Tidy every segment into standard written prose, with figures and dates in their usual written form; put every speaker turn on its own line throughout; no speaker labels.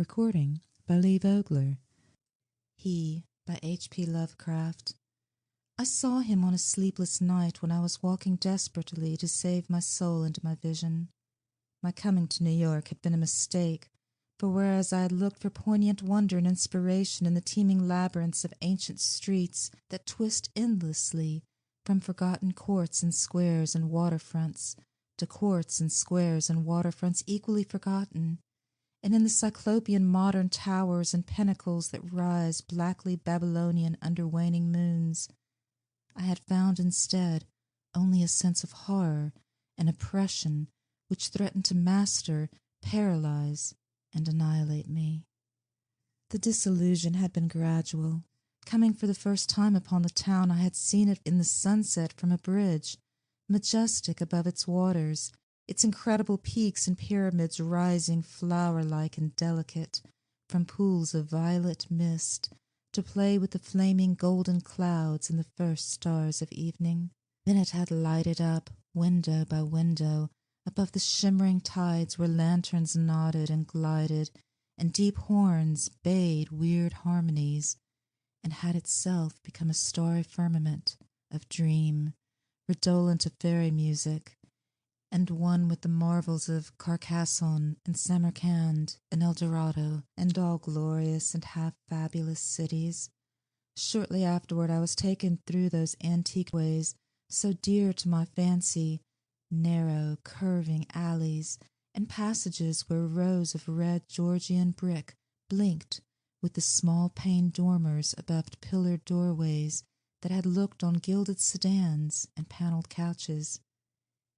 Recording by Lee Vogler. He by H.P. Lovecraft. I saw him on a sleepless night when I was walking desperately to save my soul into my vision. My coming to New York had been a mistake, for whereas I had looked for poignant wonder and inspiration in the teeming labyrinths of ancient streets that twist endlessly from forgotten courts and squares and waterfronts to courts and squares and waterfronts equally forgotten, and in the cyclopean modern towers and pinnacles that rise blackly Babylonian under waning moons, I had found instead only a sense of horror and oppression which threatened to master, paralyze, and annihilate me. The disillusion had been gradual. Coming for the first time upon the town, I had seen it in the sunset from a bridge, majestic above its waters, its incredible peaks and pyramids rising flower-like and delicate from pools of violet mist to play with the flaming golden clouds and the first stars of evening. Then it had lighted up, window by window, above the shimmering tides where lanterns nodded and glided, and deep horns bayed weird harmonies, and had itself become a starry firmament of dream, redolent of fairy music, and one with the marvels of Carcassonne and Samarcand and El Dorado and all glorious and half-fabulous cities. Shortly afterward I was taken through those antique ways so dear to my fancy, narrow, curving alleys and passages where rows of red Georgian brick blinked with the small-paned dormers above pillared doorways that had looked on gilded sedans and panelled couches.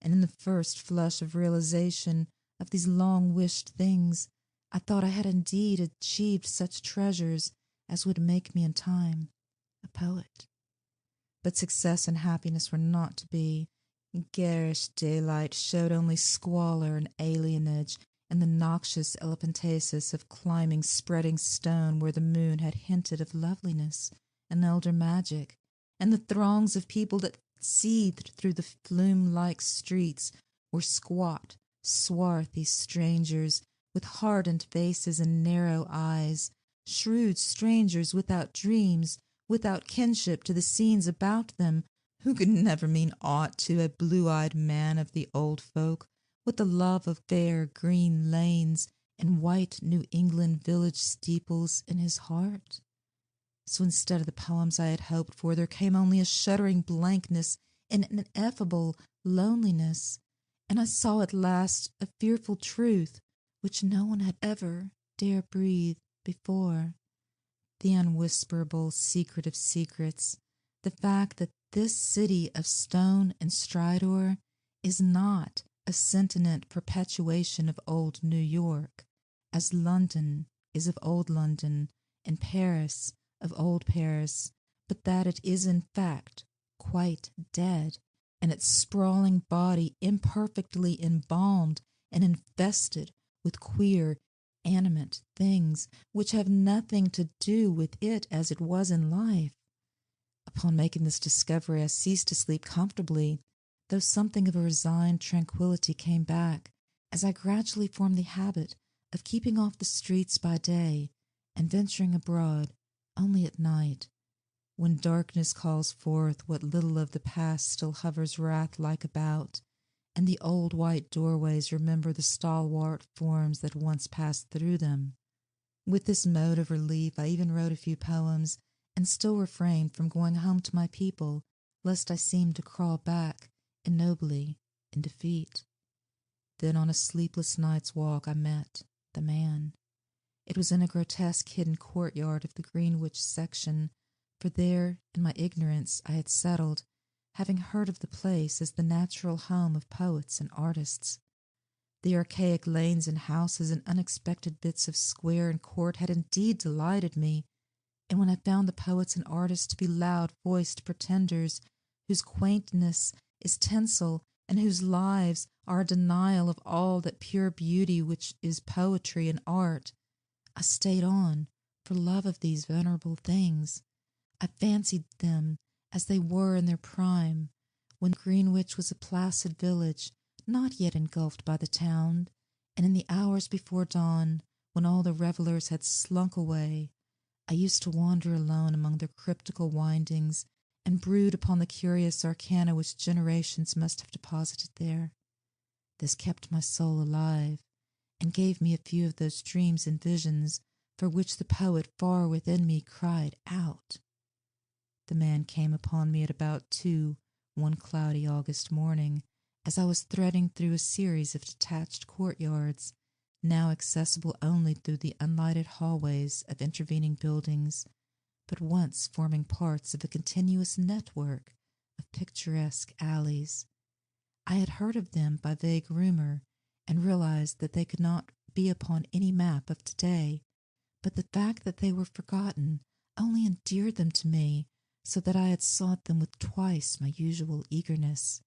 And in the first flush of realization of these long-wished things, I thought I had indeed achieved such treasures as would make me in time a poet. But success and happiness were not to be. Garish daylight showed only squalor and alienage, and the noxious elephantasis of climbing spreading stone where the moon had hinted of loveliness and elder magic, and the throngs of people that seethed through the flume-like streets were squat, swarthy strangers with hardened faces and narrow eyes, shrewd strangers without dreams, without kinship to the scenes about them, who could never mean aught to a blue-eyed man of the old folk, with the love of fair green lanes and white New England village steeples in his heart. So instead of the poems I had hoped for, there came only a shuddering blankness and an ineffable loneliness, and I saw at last a fearful truth which no one had ever dared breathe before, the unwhisperable secret of secrets, the fact that this city of stone and stridor is not a sentient perpetuation of old New York, as London is of old London, and Paris of old Paris, but that it is in fact quite dead, and its sprawling body imperfectly embalmed and infested with queer, animate things which have nothing to do with it as it was in life. Upon making this discovery, I ceased to sleep comfortably, though something of a resigned tranquillity came back, as I gradually formed the habit of keeping off the streets by day and venturing abroad only at night, when darkness calls forth what little of the past still hovers wrath-like about, and the old white doorways remember the stalwart forms that once passed through them. With this mode of relief I even wrote a few poems, and still refrained from going home to my people, lest I seemed to crawl back ignobly in defeat. Then on a sleepless night's walk I met the man. It was in a grotesque hidden courtyard of the Greenwich section, for there, in my ignorance, I had settled, having heard of the place as the natural home of poets and artists. The archaic lanes and houses and unexpected bits of square and court had indeed delighted me, and when I found the poets and artists to be loud-voiced pretenders, whose quaintness is tinsel and whose lives are a denial of all that pure beauty which is poetry and art, I stayed on for love of these venerable things. I fancied them as they were in their prime, when Greenwich was a placid village, not yet engulfed by the town, and in the hours before dawn, when all the revelers had slunk away, I used to wander alone among their cryptical windings and brood upon the curious arcana which generations must have deposited there. This kept my soul alive, and gave me a few of those dreams and visions for which the poet far within me cried out. The man came upon me at about 2 one cloudy August morning, as I was threading through a series of detached courtyards, now accessible only through the unlighted hallways of intervening buildings, but once forming parts of a continuous network of picturesque alleys. I had heard of them by vague rumor, and realized that they could not be upon any map of today, but the fact that they were forgotten only endeared them to me, so that I had sought them with twice my usual eagerness.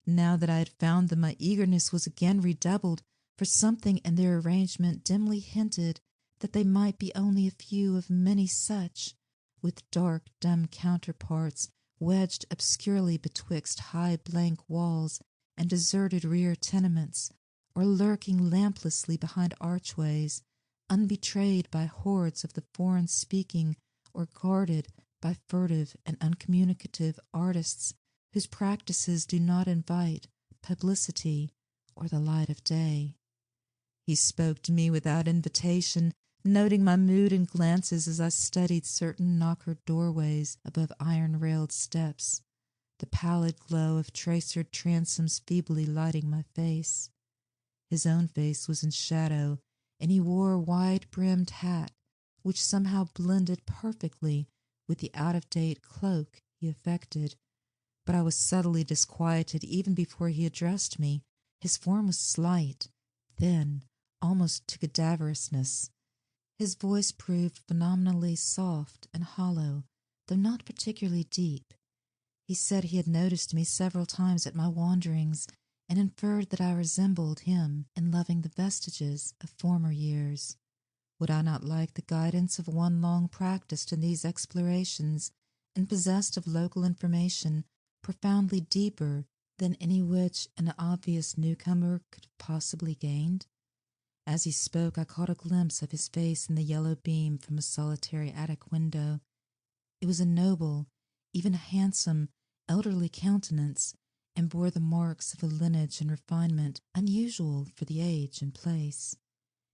Now that I had found them, my eagerness was again redoubled, for something in their arrangement dimly hinted that they might be only a few of many such, with dark, dumb counterparts wedged obscurely betwixt high blank walls and deserted rear tenements, or lurking lamplessly behind archways, unbetrayed by hordes of the foreign-speaking, or guarded by furtive and uncommunicative artists whose practices do not invite publicity or the light of day. He spoke to me without invitation, noting my mood and glances as I studied certain knockered doorways above iron-railed steps, the pallid glow of tracered transoms feebly lighting my face. His own face was in shadow, and he wore a wide-brimmed hat, which somehow blended perfectly with the out-of-date cloak he affected. But I was subtly disquieted even before he addressed me. His form was slight, thin, almost to cadaverousness. His voice proved phenomenally soft and hollow, though not particularly deep. He said he had noticed me several times at my wanderings, and inferred that I resembled him in loving the vestiges of former years. Would I not like the guidance of one long practised in these explorations, and possessed of local information profoundly deeper than any which an obvious newcomer could have possibly gained? As he spoke, I caught a glimpse of his face in the yellow beam from a solitary attic window. It was a noble, even a handsome, elderly countenance, and bore the marks of a lineage and refinement unusual for the age and place.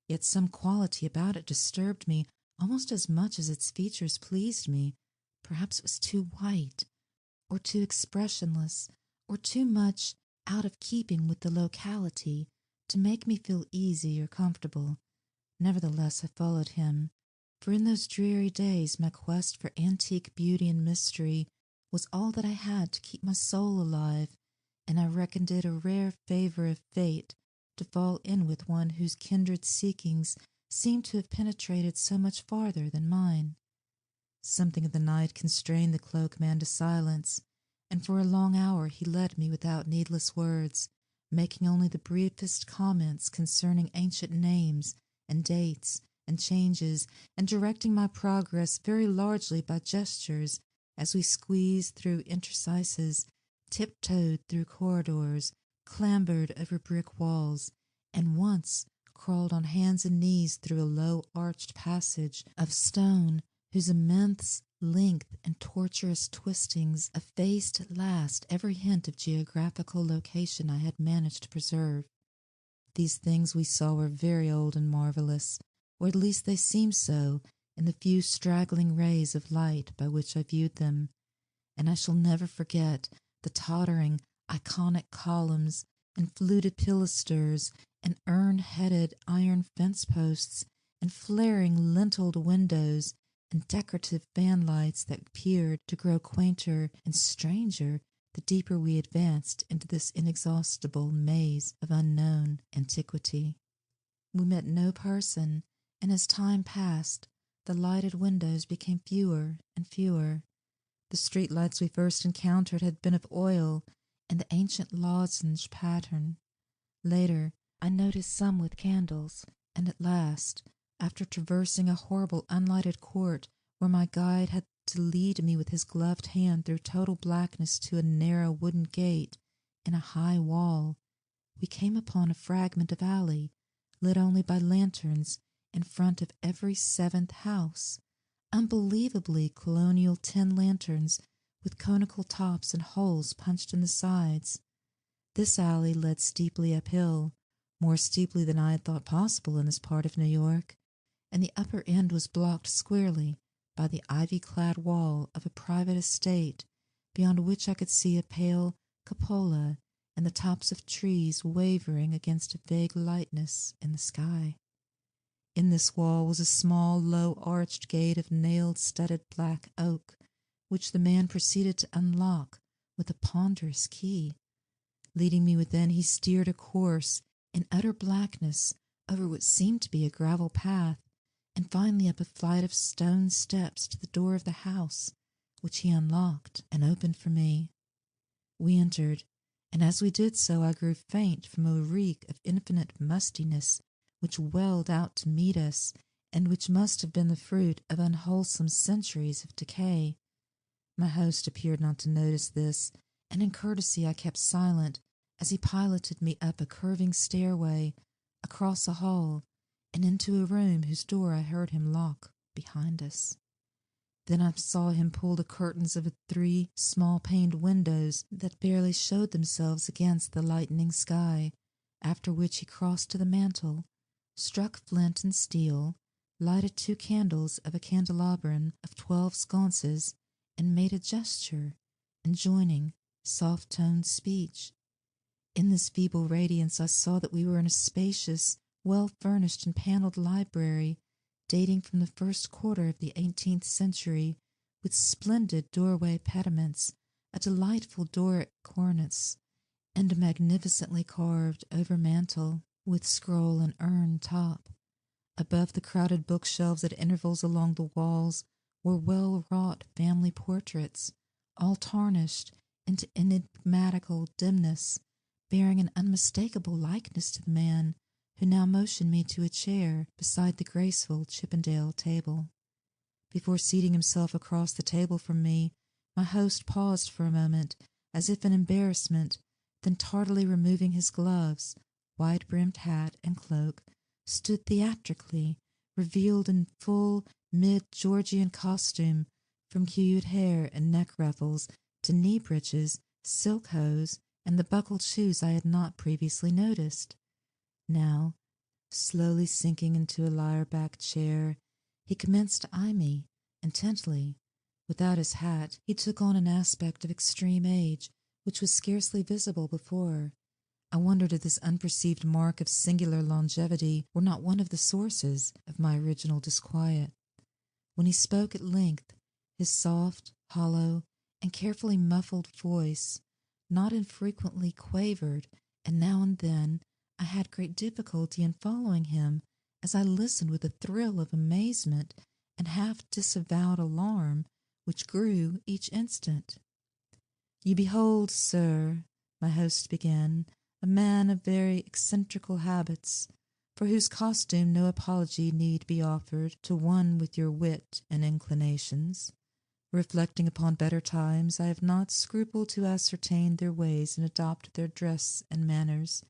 Yet some quality about it disturbed me almost as much as its features pleased me. Perhaps it was too white, or too expressionless, or too much out of keeping with the locality to make me feel easy or comfortable. Nevertheless, I followed him, for in those dreary days my quest for antique beauty and mystery was all that I had to keep my soul alive, and I reckoned it a rare favor of fate to fall in with one whose kindred seekings seemed to have penetrated so much farther than mine. Something of the night constrained the cloak-man to silence, and for a long hour he led me without needless words, making only the briefest comments concerning ancient names and dates and changes, and directing my progress very largely by gestures as we squeezed through interstices, tiptoed through corridors, clambered over brick walls, and once crawled on hands and knees through a low arched passage of stone whose immense length and tortuous twistings effaced at last every hint of geographical location I had managed to preserve. These things we saw were very old and marvelous, or at least they seemed so in the few straggling rays of light by which I viewed them, and I shall never forget the tottering, iconic columns and fluted pilasters and urn-headed iron fence-posts and flaring linteled windows and decorative fanlights that appeared to grow quainter and stranger the deeper we advanced into this inexhaustible maze of unknown antiquity. We met no person, and as time passed, the lighted windows became fewer and fewer. The street lights we first encountered had been of oil and the ancient lozenge pattern. Later, I noticed some with candles, and at last, after traversing a horrible unlighted court where my guide had to lead me with his gloved hand through total blackness to a narrow wooden gate in a high wall, we came upon a fragment of alley, lit only by lanterns in front of every seventh house, unbelievably colonial tin lanterns with conical tops and holes punched in the sides. This alley led steeply uphill, more steeply than I had thought possible in this part of New York, and the upper end was blocked squarely by the ivy-clad wall of a private estate, beyond which I could see a pale cupola and the tops of trees wavering against a vague lightness in the sky. In this wall was a small, low-arched gate of nail-studded black oak, which the man proceeded to unlock with a ponderous key. Leading me within, he steered a course in utter blackness over what seemed to be a gravel path, and finally up a flight of stone steps to the door of the house, which he unlocked and opened for me. We entered, and as we did so I grew faint from a reek of infinite mustiness which welled out to meet us, and which must have been the fruit of unwholesome centuries of decay. My host appeared not to notice this, and in courtesy I kept silent as he piloted me up a curving stairway, across a hall, and into a room whose door I heard him lock behind us. Then I saw him pull the curtains of 3 small-paned windows that barely showed themselves against the lightening sky, after which he crossed to the mantel, struck flint and steel, lighted 2 candles of a candelabrum of 12 sconces, and made a gesture, enjoining soft-toned speech. In this feeble radiance I saw that we were in a spacious, well-furnished and panelled library, dating from the first quarter of the 18th century, with splendid doorway pediments, a delightful Doric cornice, and a magnificently carved over-mantel with scroll and urn top. Above the crowded bookshelves at intervals along the walls were well-wrought family portraits, all tarnished into enigmatical dimness, bearing an unmistakable likeness to the man who now motioned me to a chair beside the graceful Chippendale table. Before seating himself across the table from me, my host paused for a moment, as if in embarrassment, then tardily removing his gloves, wide-brimmed hat, and cloak, stood theatrically, revealed in full mid-Georgian costume, from hued hair and neck ruffles to knee breeches, silk hose, and the buckled shoes I had not previously noticed. Now, slowly sinking into a lyre-backed chair, he commenced to eye me intently. Without his hat, he took on an aspect of extreme age, which was scarcely visible before. I wondered if this unperceived mark of singular longevity were not one of the sources of my original disquiet. When he spoke at length, his soft, hollow, and carefully muffled voice not infrequently quavered, and now and then I had great difficulty in following him, as I listened with a thrill of amazement and half-disavowed alarm, which grew each instant. "You behold, sir," my host began, "a man of very eccentrical habits, for whose costume no apology need be offered to one with your wit and inclinations. Reflecting upon better times, I have not scrupled to ascertain their ways and adopt their dress and manners,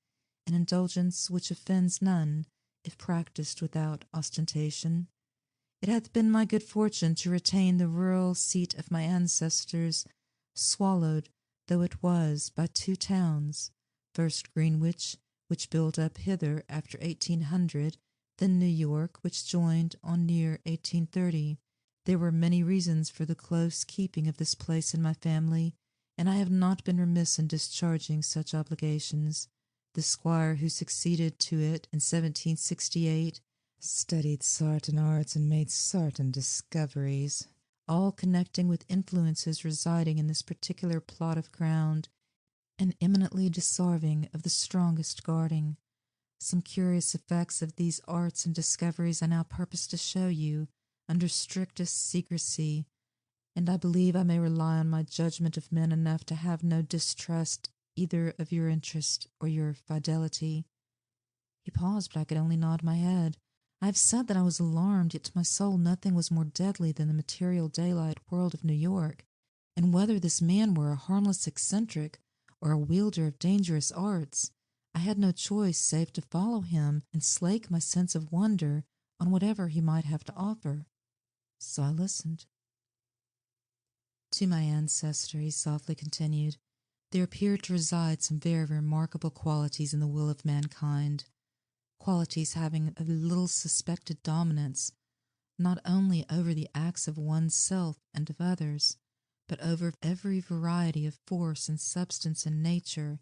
an indulgence which offends none, if practised without ostentation. It hath been my good fortune to retain the rural seat of my ancestors, swallowed though it was by 2 towns, first Greenwich, which built up hither after 1800, then New York, which joined on near 1830. There were many reasons for the close keeping of this place in my family, and I have not been remiss in discharging such obligations. The squire who succeeded to it in 1768 studied certain arts and made certain discoveries, all connecting with influences residing in this particular plot of ground, and eminently deserving of the strongest guarding. Some curious effects of these arts and discoveries I now purpose to show you, under strictest secrecy, and I believe I may rely on my judgment of men enough to have no distrust either of your interest or your fidelity." He paused, but I could only nod my head. I have said that I was alarmed, yet to my soul nothing was more deadly than the material daylight world of New York, and whether this man were a harmless eccentric or a wielder of dangerous arts, I had no choice save to follow him and slake my sense of wonder on whatever he might have to offer. So I listened. To my ancestor, he softly continued, there appeared to reside some very remarkable qualities in the will of mankind, qualities having a little suspected dominance, not only over the acts of one's self and of others, but over every variety of force and substance in nature,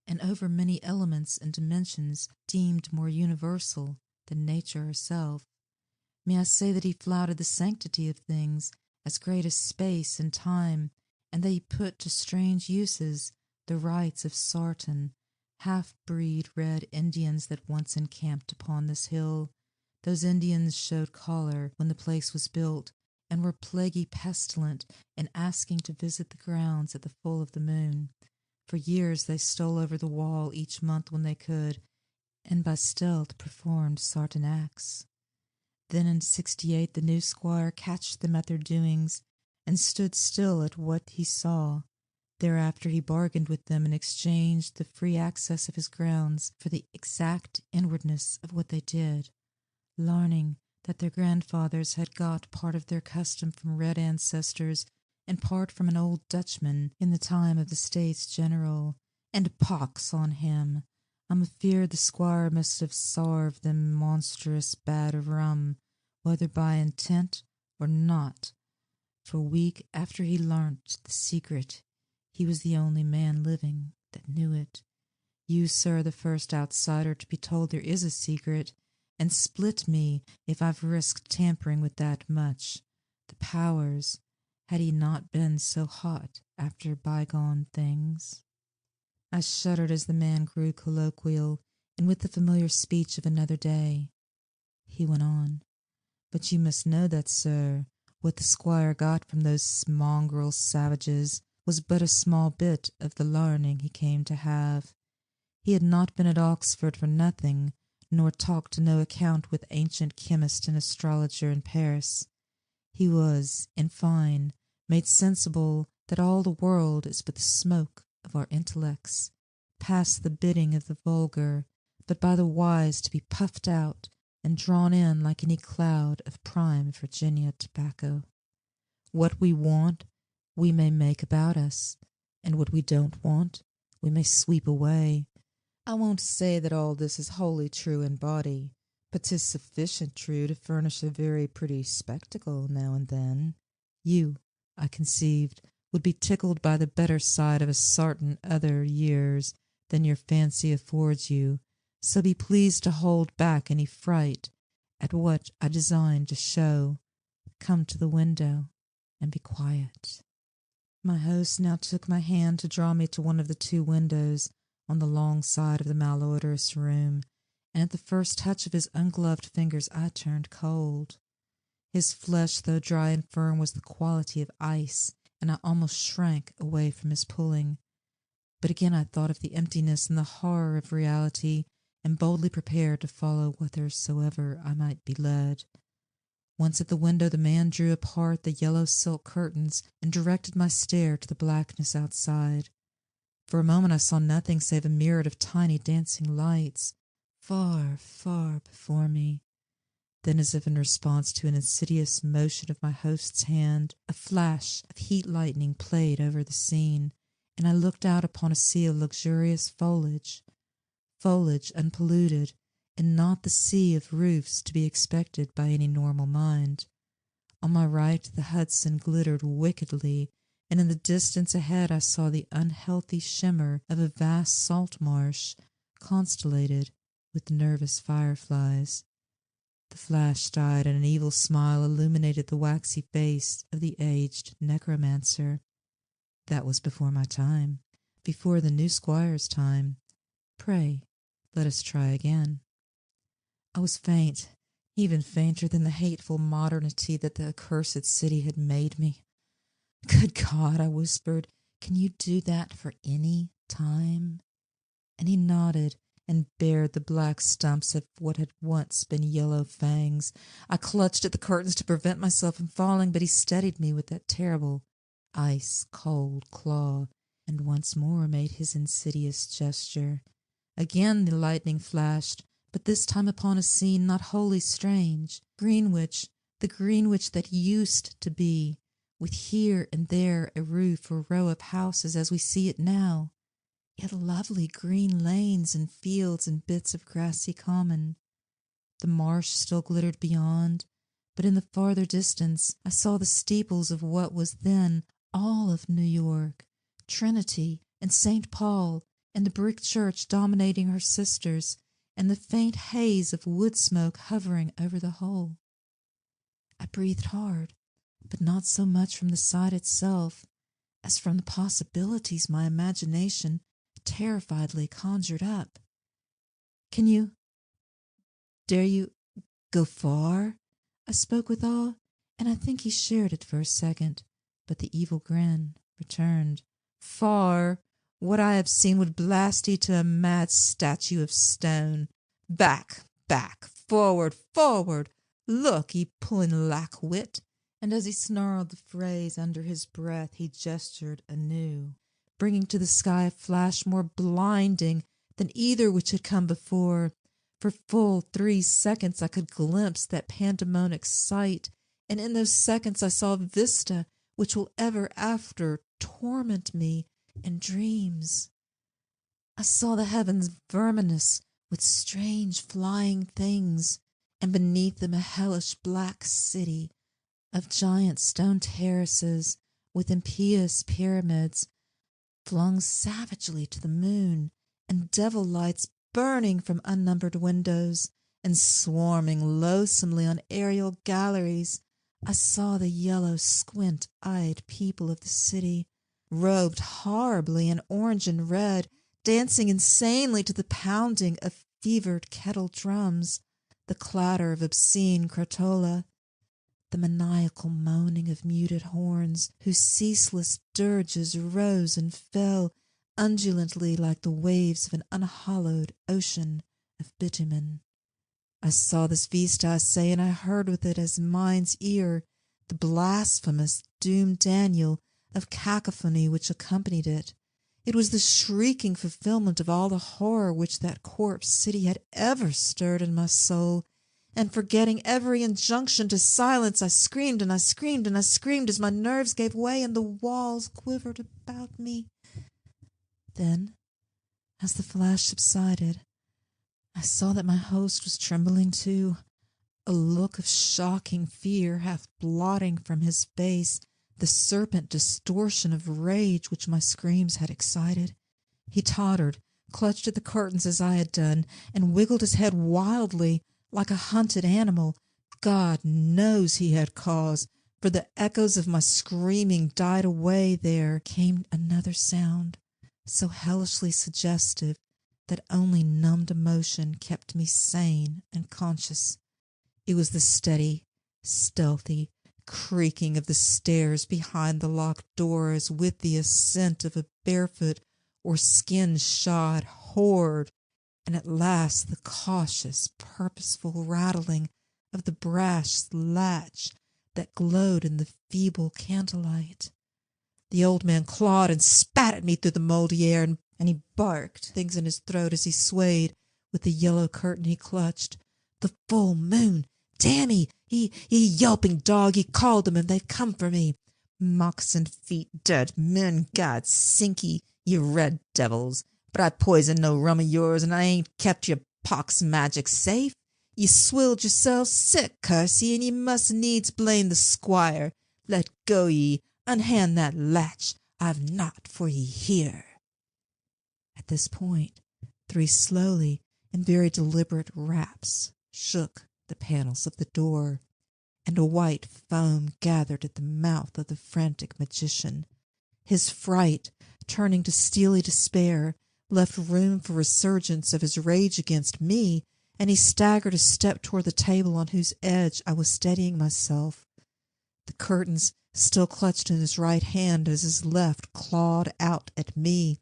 and over many elements and dimensions deemed more universal than nature herself. May I say that he flouted the sanctity of things as great as space and time, and that he put to strange uses the rites of sartan, half-breed red Indians that once encamped upon this hill. Those Indians showed color when the place was built, and were plaguy pestilent in asking to visit the grounds at the full of the moon. For years they stole over the wall each month when they could, and by stealth performed sartan acts. Then in '68 the new squire catched them at their doings, and stood still at what he saw. Thereafter he bargained with them and exchanged the free access of his grounds for the exact inwardness of what they did, learning that their grandfathers had got part of their custom from red ancestors and part from an old Dutchman in the time of the States General. And pox on him! I'm afeard the squire must have sarved them monstrous bad of rum, whether by intent or not, for a week after he learnt the secret, he was the only man living that knew it. You, sir, the first outsider to be told there is a secret, and split me if I've risked tampering with that much. The powers, had he not been so hot after bygone things? I shuddered as the man grew colloquial, and with the familiar speech of another day. He went on, but you must know that, sir, what the squire got from those mongrel savages was but a small bit of the learning he came to have. He had not been at Oxford for nothing, nor talked to no account with ancient chemist and astrologer in Paris. He was, in fine, made sensible that all the world is but the smoke of our intellects, past the bidding of the vulgar, but by the wise to be puffed out and drawn in like any cloud of prime Virginia tobacco. What we want we may make about us, and what we don't want we may sweep away. I won't say that all this is wholly true in body, but 'tis sufficient true to furnish a very pretty spectacle now and then. You, I conceived, would be tickled by the better side of a sartain other years than your fancy affords you, so be pleased to hold back any fright at what I design to show. Come to the window and be quiet. My host now took my hand to draw me to one of the two windows on the long side of the malodorous room, and at the first touch of his ungloved fingers I turned cold. His flesh, though dry and firm, was the quality of ice, and I almost shrank away from his pulling. But again I thought of the emptiness and the horror of reality, and boldly prepared to follow whithersoever I might be led. Once at the window, the man drew apart the yellow silk curtains and directed my stare to the blackness outside. For a moment I saw nothing save a myriad of tiny dancing lights, far, far before me. Then, as if in response to an insidious motion of my host's hand, a flash of heat lightning played over the scene, and I looked out upon a sea of luxurious foliage unpolluted, and not the sea of roofs to be expected by any normal mind. On my right the Hudson glittered wickedly, and in the distance ahead I saw the unhealthy shimmer of a vast salt marsh, constellated with nervous fireflies. The flash died, and an evil smile illuminated the waxy face of the aged necromancer. That was before my time, before the new squire's time. Pray, let us try again. I was faint, even fainter than the hateful modernity that the accursed city had made me. Good God, I whispered, can you do that for any time? And he nodded and bared the black stumps of what had once been yellow fangs. I clutched at the curtains to prevent myself from falling, but he steadied me with that terrible ice-cold claw, and once more made his insidious gesture. Again the lightning flashed, but this time upon a scene not wholly strange. Greenwich, the Greenwich that used to be, with here and there a roof or row of houses as we see it now, yet lovely green lanes and fields and bits of grassy common. The marsh still glittered beyond, but in the farther distance I saw the steeples of what was then all of New York, Trinity and St. Paul, and the brick church dominating her sisters, and the faint haze of wood smoke hovering over the whole. I breathed hard, but not so much from the sight itself as from the possibilities my imagination terrifiedly conjured up. Dare you go far? I spoke with awe, and I think he shared it for a second, but the evil grin returned. Far? What I have seen would blast you to a mad statue of stone. Back, back, forward, forward. Look, ye pullin' lack-wit. And as he snarled the phrase under his breath, he gestured anew, bringing to the sky a flash more blinding than either which had come before. For full 3 seconds I could glimpse that pandemonic sight, and in those seconds I saw a vista which will ever after torment me in dreams. I saw the heavens verminous with strange flying things, and beneath them a hellish black city of giant stone terraces with impious pyramids flung savagely to the moon, and devil lights burning from unnumbered windows, and swarming loathsomely on aerial galleries. I saw the yellow, squint-eyed people of the city, robed horribly in orange and red, dancing insanely to the pounding of fevered kettle drums, the clatter of obscene crottola, the maniacal moaning of muted horns, whose ceaseless dirges rose and fell undulantly like the waves of an unhallowed ocean of bitumen. I saw this vista, I say, and I heard with it as mind's ear the blasphemous doom Daniel of cacophony which accompanied it. It was the shrieking fulfillment of all the horror which that corpse city had ever stirred in my soul, and forgetting every injunction to silence, I screamed and I screamed and I screamed as my nerves gave way and the walls quivered about me. Then, as the flash subsided, I saw that my host was trembling too, a look of shocking fear half blotting from his face the serpent distortion of rage which my screams had excited. He tottered, clutched at the curtains as I had done, and wiggled his head wildly like a hunted animal. God knows he had cause, for the echoes of my screaming died away. There came another sound, so hellishly suggestive that only numbed emotion kept me sane and conscious. It was the steady, stealthy creaking of the stairs behind the locked door, as with the ascent of a barefoot or skin-shod horde, and at last the cautious, purposeful rattling of the brass latch that glowed in the feeble candlelight. The old man clawed and spat at me through the mouldy air, and he barked things in his throat as he swayed with the yellow curtain he clutched. The full moon! Damn ye yelping dog! He called them, and they'd come for me. Moccasined feet, dead men, God sink ye red devils! But I poisoned no rum of yours, and I ain't kept your pox magic safe. Ye swilled yourselves sick, curse ye, and ye must needs blame the squire. Let go ye, unhand that latch, I've naught for ye here. At this point, 3 slowly and very deliberate raps shook the panels of the door, and a white foam gathered at the mouth of the frantic magician. His fright, turning to steely despair, left room for resurgence of his rage against me, and he staggered a step toward the table on whose edge I was steadying myself. The curtains, still clutched in his right hand as his left clawed out at me,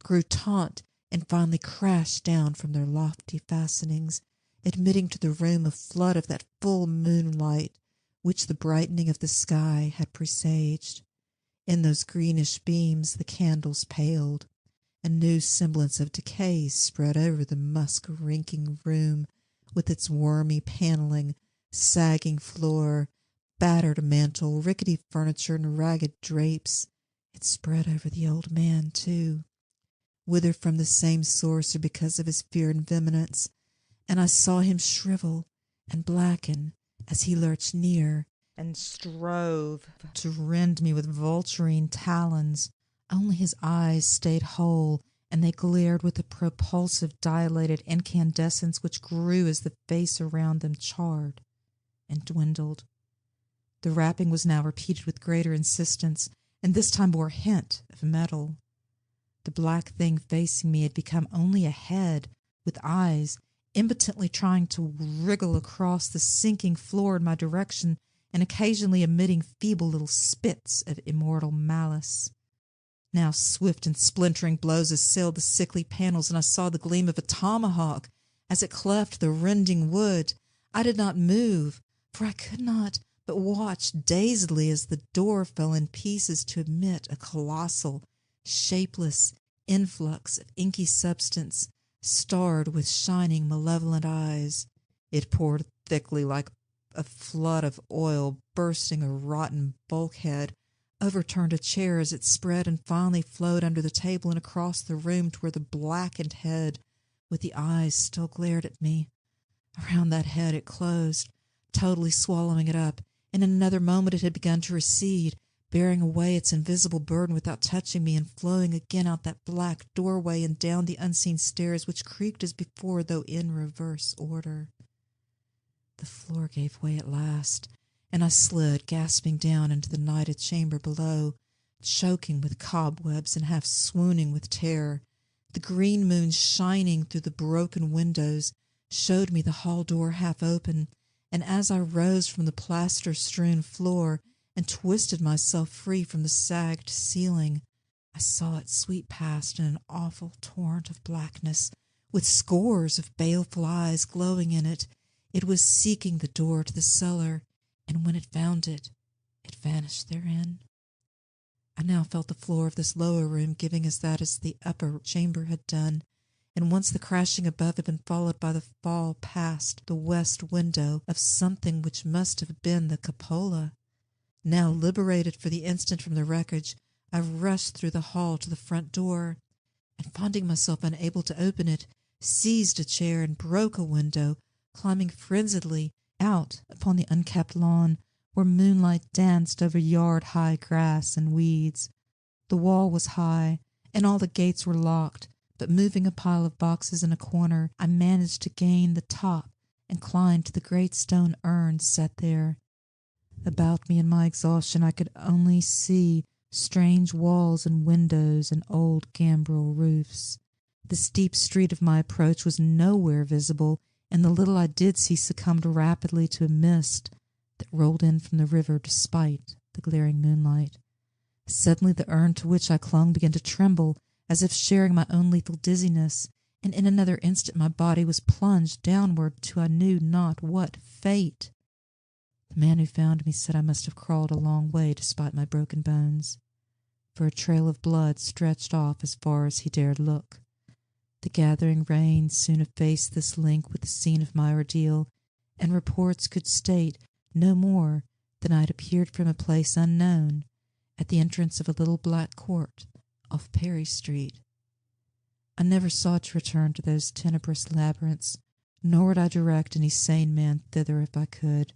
grew taut and finally crashed down from their lofty fastenings, admitting to the room a flood of that full moonlight which the brightening of the sky had presaged. In those greenish beams the candles paled. A new semblance of decay spread over the musk-reeking room,
with its wormy paneling, sagging floor, battered mantel, rickety furniture, and ragged drapes. It spread over the old man, too, whether from the same source or because of his fear and vehemence, and I saw him shrivel and blacken as he lurched near and strove to rend me with vulturine talons. Only his eyes stayed whole, and they glared with a propulsive, dilated incandescence which grew as the face around them charred and dwindled. The rapping was now repeated with greater insistence, and this time bore a hint of metal. The black thing facing me had become only a head with eyes, impotently trying to wriggle across the sinking floor in my direction and occasionally emitting feeble little spits of immortal malice. Now swift and splintering blows assailed the sickly panels, and I saw the gleam of a tomahawk as it cleft the rending wood. I did not move, for I could not but watch dazedly as the door fell in pieces to admit a colossal, shapeless influx of inky substance, starred with shining, malevolent eyes. It poured thickly like a flood of oil, bursting a rotten bulkhead, overturned a chair as it spread, and finally flowed under the table and across the room to where the blackened head with the eyes still glared at me. Around that head it closed, totally swallowing it up, and in another moment it had begun to recede, bearing away its invisible burden without touching me, and flowing again out that black doorway and down the unseen stairs which creaked as before, though in reverse order. The floor gave way at last, and I slid, gasping, down into the nighted chamber below, choking with cobwebs and half swooning with terror. The green moon shining through the broken windows showed me the hall door half open, and as I rose from the plaster-strewn floor and twisted myself free from the sagged ceiling, I saw it sweep past in an awful torrent of blackness, with scores of baleful eyes glowing in it. It was seeking the door to the cellar, and when it found it, it vanished therein. I now felt the floor of this lower room giving as that as the upper chamber had done, and once the crashing above had been followed by the fall past the west window of something which must have been the cupola. Now, liberated for the instant from the wreckage, I rushed through the hall to the front door, and finding myself unable to open it, seized a chair and broke a window, climbing frenziedly out upon the unkept lawn, where moonlight danced over yard-high grass and weeds. The wall was high, and all the gates were locked, but moving a pile of boxes in a corner, I managed to gain the top and climb to the great stone urn set there. About me in my exhaustion I could only see strange walls and windows and old gambrel roofs. The steep street of my approach was nowhere visible, and the little I did see succumbed rapidly to a mist that rolled in from the river despite the glaring moonlight. Suddenly the urn to which I clung began to tremble, as if sharing my own lethal dizziness, and in another instant my body was plunged downward to I knew not what fate. The man who found me said I must have crawled a long way despite my broken bones, for a trail of blood stretched off as far as he dared look. The gathering rain soon effaced this link with the scene of my ordeal, and reports could state no more than I had appeared from a place unknown, at the entrance of a little black court off Perry Street. I never sought to return to those tenebrous labyrinths, nor would I direct any sane man thither if I could.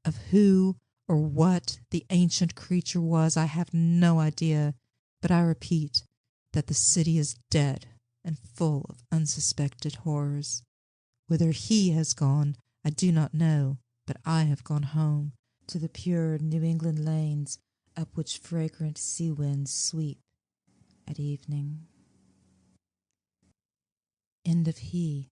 Of who or what the ancient creature was I have no idea, but I repeat that the city is dead and full of unsuspected horrors. Whither he has gone I do not know, but I have gone home to the pure New England lanes up which fragrant sea winds sweep at evening. End of He.